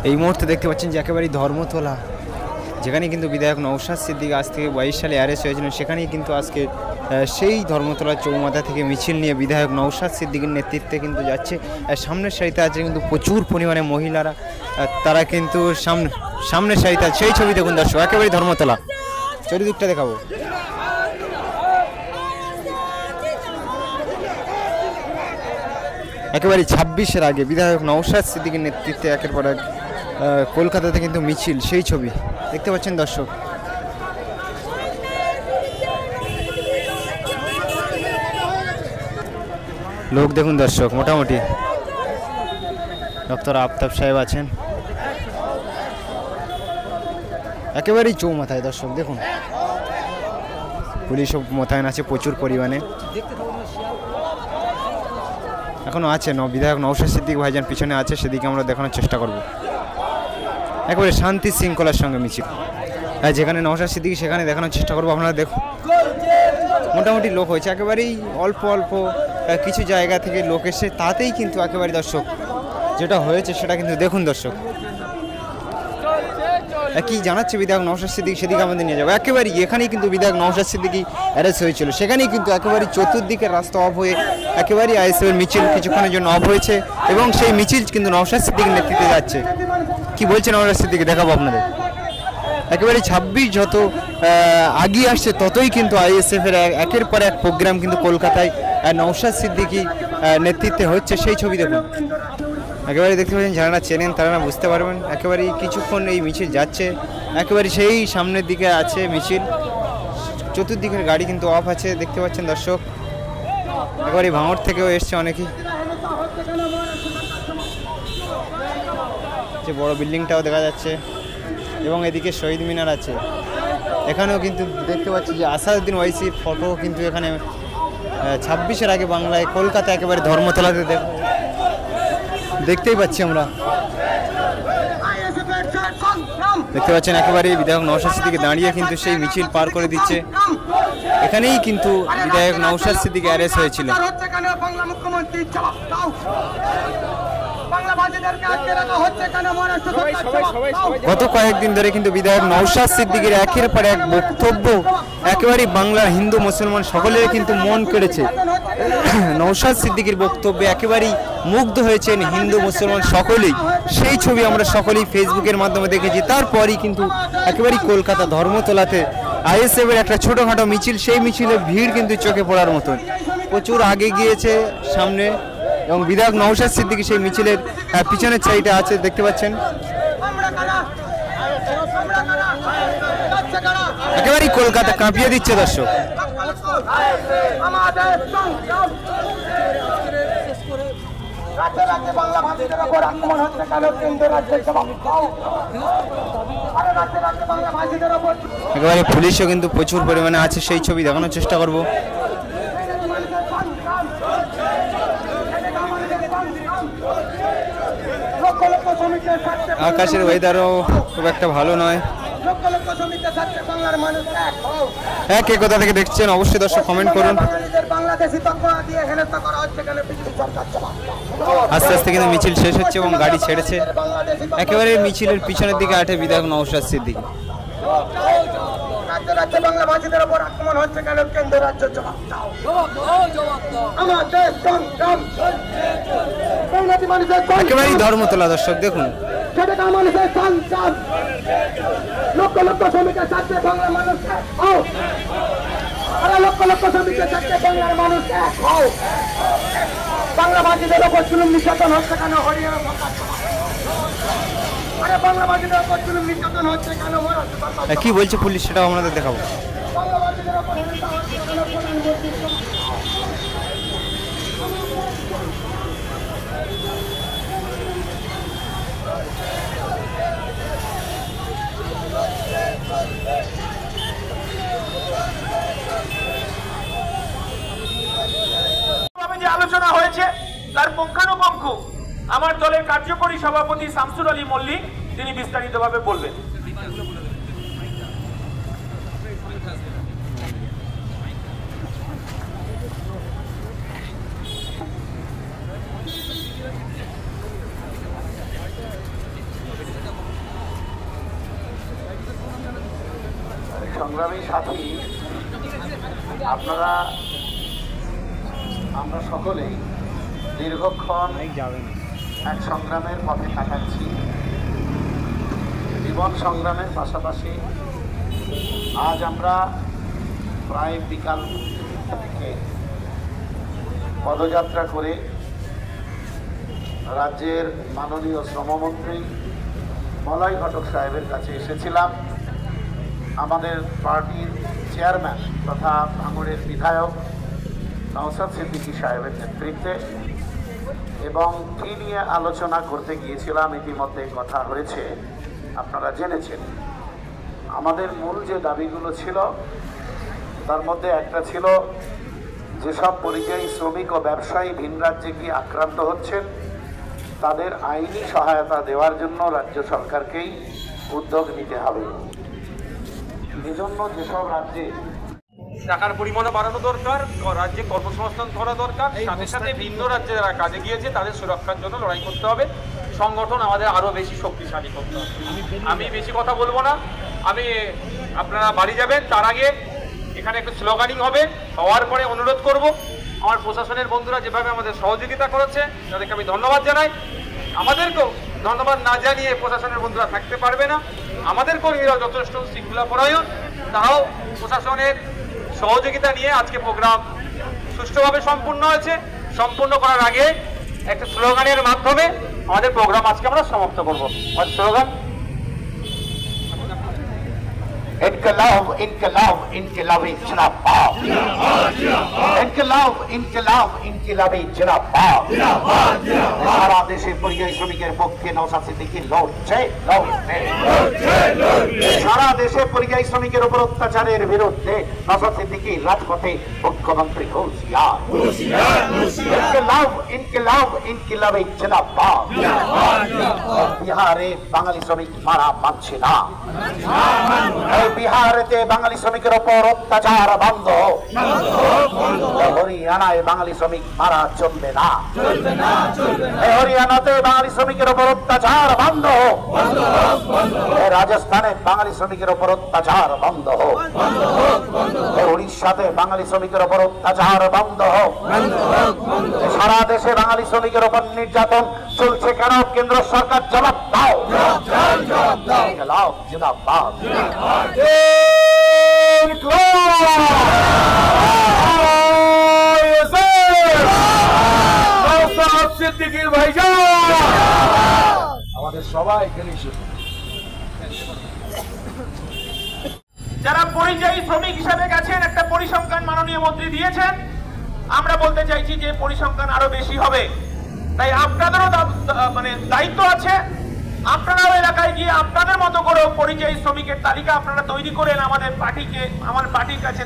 এই মুহূর্তে দেখতে পাচ্ছেন যে একেবারেই ধর্মতলা, যেখানে কিন্তু বিধায়ক নওশাদ সিদ্দিকী আজ থেকে 22 সালে অ্যারেস্ট হয়েছিলেন, সেখানেই কিন্তু আজকে সেই ধর্মতলা চৌমাথা থেকে মিছিল নিয়ে বিধায়ক নওশাদ সিদ্দিকীর নেতৃত্বে কিন্তু যাচ্ছে। সামনের সারিতে আছে কিন্তু প্রচুর পরিমাণে মহিলারা, তারা কিন্তু সামনের সারিতে আছে। সেই ছবি দেখুন দর্শক, একেবারেই ধর্মতলা, চারিদিকটা দেখাবো। একেবারে 26-এর আগে বিধায়ক নওশাদ সিদ্দিকীর নেতৃত্বে একের পর এক কলকাতাতে কিন্তু মিছিল, সেই ছবি দেখতে পাচ্ছেন দর্শক। লোক দেখুন দর্শক, মোটামুটি ডক্টর আফতাব সাহেব আছেন একেবারেই চৌমাথায় দর্শক। দেখুন পুলিশও মোতায়েন আছে প্রচুর পরিমাণে, এখনও আছে। বিধায়ক নওশাদ সিদ্দিকী ভাইজান পিছনে আছে, সেদিকে আমরা দেখানোর চেষ্টা করব। একেবারে শান্তি শৃঙ্খলার সঙ্গে মিছিল, যেখানে নওশাদ সিদ্দিকী সেখানে দেখানোর চেষ্টা করবো। আপনারা দেখুন মোটামুটি লোক হয়েছে, একেবারেই অল্প অল্প কিছু জায়গা থেকে লোক এসে তাতেই কিন্তু একেবারে দর্শক যেটা হয়েছে সেটা কিন্তু দেখুন দর্শক। কি জানাচ্ছে বিধায়ক নওশাদ সিদ্দিকী, সেদিকে আমাদের নিয়ে যাবো। একেবারেই এখানেই কিন্তু বিধায়ক নওশাদ সিদ্দিকী অ্যারেস্ট হয়েছিল, সেখানেই কিন্তু একেবারেই চতুর্দিকের রাস্তা অফ হয়ে একেবারেই আইএসএফের মিছিল কিছুক্ষণের জন্য অফ হয়েছে, এবং সেই মিছিল কিন্তু নওশাদ সিদ্দিকীর নেতৃত্বে যাচ্ছে। কি বলছে নওশাদ সিদ্দিকী দেখাবো আপনাদের। একেবারে 26 যত আগিয়ে আসছে ততই কিন্তু আইএসএফের একের পর এক প্রোগ্রাম কিন্তু কলকাতায় নওশাদ সিদ্দিকী নেতৃত্বে হচ্ছে, সেই ছবি দেখুন। একেবারে দেখতে পাচ্ছেন, যারা চেনেন তারা বুঝতে পারবেন। একেবারেই কিছুক্ষণ এই মিছিল যাচ্ছে, একেবারে সেই সামনের দিকে আছে মিছিল, চতুর্দিকের গাড়ি কিন্তু অফ আছে দেখতে পাচ্ছেন দর্শক। একেবারে ভাঙড় থেকেও এসছে অনেকেই, যে বড় বিল্ডিংটাও দেখা যাচ্ছে, এবং এদিকে শহীদ মিনার আছে। এখানেও কিন্তু দেখতে পাচ্ছি যে আসাদুদ্দিন ওয়াইসির ফটো কিন্তু এখানে 26-এর আগে বাংলায় কলকাতা একেবারে ধর্মতলাতে দেখতেই পাচ্ছি আমরা। দেখতে পাচ্ছেন একেবারে বিধায়ক নওশাদ সিদ্দিকী দাঁড়িয়ে কিন্তু সেই মিছিল পার করে দিচ্ছে। এখানেই কিন্তু বিধায়ক নওশাদ সিদ্দিকী অ্যারেস্ট হয়েছিল। গত কয়েকদিন ধরে কিন্তু বিধায়ক নওশাদ সিদ্দিকীর একের পর এক বক্তব্য একেবারেই বাংলার হিন্দু মুসলমান সকলের কিন্তু মন কেড়েছে। নওশাদ সিদ্দিকীর বক্তব্যে একেবারেই মুগ্ধ হয়েছেন হিন্দু মুসলমান সকলেই, সেই ছবি আমরা সকলেই ফেসবুকের মাধ্যমে দেখেছি। তারপরই কিন্তু একেবারেই কলকাতা ধর্মতলাতে আইএসএফের একটা ছোটোখাটো মিছিল, সেই মিছিলের ভিড় কিন্তু চোখে পড়ার মতন, প্রচুর আগে গিয়েছে সামনে, এবং বিধায়ক নওশাদ সিদ্দিকী সেই মিছিলের পিছনের সাইডে আছে দেখতে পাচ্ছেন। একেবারেই কলকাতা কাঁপিয়ে দিচ্ছে দর্শক। একেবারে পুলিশও কিন্তু প্রচুর পরিমাণে আছে, সেই ছবি দেখানোর চেষ্টা করব। আকাশের ওয়েদারও খুব একটা ভালো নয়। হ্যাঁ, কে কোথা থেকে দেখছেন অবশ্যই দর্শক কমেন্ট করুন। আস্তে আস্তে কিন্তু মিছিল শেষ হচ্ছে এবং গাড়ি ছেড়েছে। একেবারে মিছিলের পিছনের দিকে আটে বিধায়ক নওশাদ সিদ্দিকী। একেবারেই ধর্মতলা দর্শক দেখুন। লক্ষ লক্ষ শ্রমিকের স্বার্থে বাংলার মানুষ লক্ষ লক্ষ শ্রমিকের স্বার্থে বাংলার মানুষ বাংলাভাষীদের ওপর জুলুম নির্যাতন হচ্ছে কেন? হরিয়ানা বাংলাভাষীদের ওপর জুলুম নির্যাতন হচ্ছে কেন? কি বলছে পুলিশ সেটাও আমাদের দেখাবো। বাংলাভাষীদের ওপর যে আলোচনা হয়েছে তার পুঙ্খানুপুঙ্খ আমার দলের কার্যকরী সভাপতি শামসুর আলী মল্লিক তিনি বিস্তারিতভাবে বলবেন। সংগ্রামী সাথী, আমরা সকলেই দীর্ঘক্ষণ এক সংগ্রামের পথে কাটাচ্ছি। জীবন সংগ্রামের পাশাপাশি আজ আমরা প্রায় বিকাল থেকে পদযাত্রা করে রাজ্যের মাননীয় শ্রমমন্ত্রী মলয় ঘটক সাহেবের কাছে এসেছিলাম। আমাদের পার্টির চেয়ারম্যান তথা ভাঙড়ের বিধায়ক নওশাদ সিদ্দিকী সাহেবের নেতৃত্বে, এবং কী নিয়ে আলোচনা করতে গিয়েছিলাম ইতিমধ্যে কথা হয়েছে, আপনারা জেনেছেন। আমাদের মূল যে দাবিগুলো ছিল তার মধ্যে একটা ছিল যেসব পরিযায়ী শ্রমিক ও ব্যবসায়ী ভিন রাজ্যে গিয়ে আক্রান্ত হচ্ছেন তাদের আইনি সহায়তা দেওয়ার জন্য রাজ্য সরকারকেই উদ্যোগ নিতে হবে। এজন্য যেসব রাজ্যে টাকার পরিমাণও বাড়ানো দরকার, রাজ্যে কর্মসংস্থান করা দরকার, সাথে সাথে ভিন্ন রাজ্যে যারা কাজে গিয়েছে তাদের সুরক্ষার জন্য লড়াই করতে হবে। সংগঠন আমাদের আরও বেশি শক্তিশালী করতে হবে। আমি বেশি কথা বলবো না, আপনারা বাড়ি যাবেন, তার আগে এখানে একটু স্লোগানিং হবে। হওয়ার পরে অনুরোধ করব আমার প্রশাসনের বন্ধুরা যেভাবে আমাদের সহযোগিতা করেছে তাদেরকে আমি ধন্যবাদ জানাই। আমাদেরকেও ধন্যবাদ না জানিয়ে প্রশাসনের বন্ধুরা থাকতে পারবে না। আমাদের কর্মীরাও যথেষ্ট শৃঙ্খলাপরায়ণ, তারাও প্রশাসনের সহযোগিতা নিয়ে আজকে প্রোগ্রাম সুষ্ঠুভাবে সম্পূর্ণ হয়েছে। সম্পূর্ণ করার আগে একটা স্লোগানের মাধ্যমে আমাদের প্রোগ্রাম আজকে আমরা সমাপ্ত করব। স্লোগান इनकलाब इनकलाब इनकलाबी जिंदाबाद, इनकलाब इनकलाब इनकलाबी जिंदाबाद। সারা দেশে পরিযায়ী শ্রমিকের পক্ষে নওশাদ সিদ্দিকী লড়ছে। সারা দেশে পরিযায়ী শ্রমিকের উপর অত্যাচারের বিরুদ্ধে নওশাদ সিদ্দিকী রাজপথে মুখ্যমন্ত্রী হুঁশিয়ার। ইনকলাব ইনকলাব ইনকলাবি জিন্দাবাদ। বিহারে বাঙালি শ্রমিক মারা মানছে না। বিহারেতে বাঙালি শ্রমিকের উপর অত্যাচার বন্ধ। হরিয়ানায় বাঙালি শ্রমিক মারা চলবে না। হরিয়ানাতে বাঙালি শ্রমিকের উপর অত্যাচার বন্ধ। রাজস্থানে বাঙালি শ্রমিকের উপর অত্যাচার বন্ধ হোক। উড়িষ্যাতে বাঙালি শ্রমিকের উপর অত্যাচার বন্ধ হোক। সারা দেশে বাঙালি শ্রমিকের উপর নির্যাতন চলছে কেন? কেন্দ্র সরকার জবাব দাও। জিন্দাবাদ। আমাদের সবাই যারা পরিযায়ী শ্রমিক হিসেবে গেছেন, একটা পরিসংখ্যান মাননীয় মন্ত্রী দিয়েছেন। আমরা বলতে চাইছি যে পরিসংখ্যান আরো বেশি হবে, তাই আপনাদেরও দায়িত্ব আছে। আপনারাও এলাকায় গিয়ে আপনাদের মতো করে পরিযায়ী শ্রমিকের তালিকা আপনারা তৈরি করেন, আমার পার্টির কাছে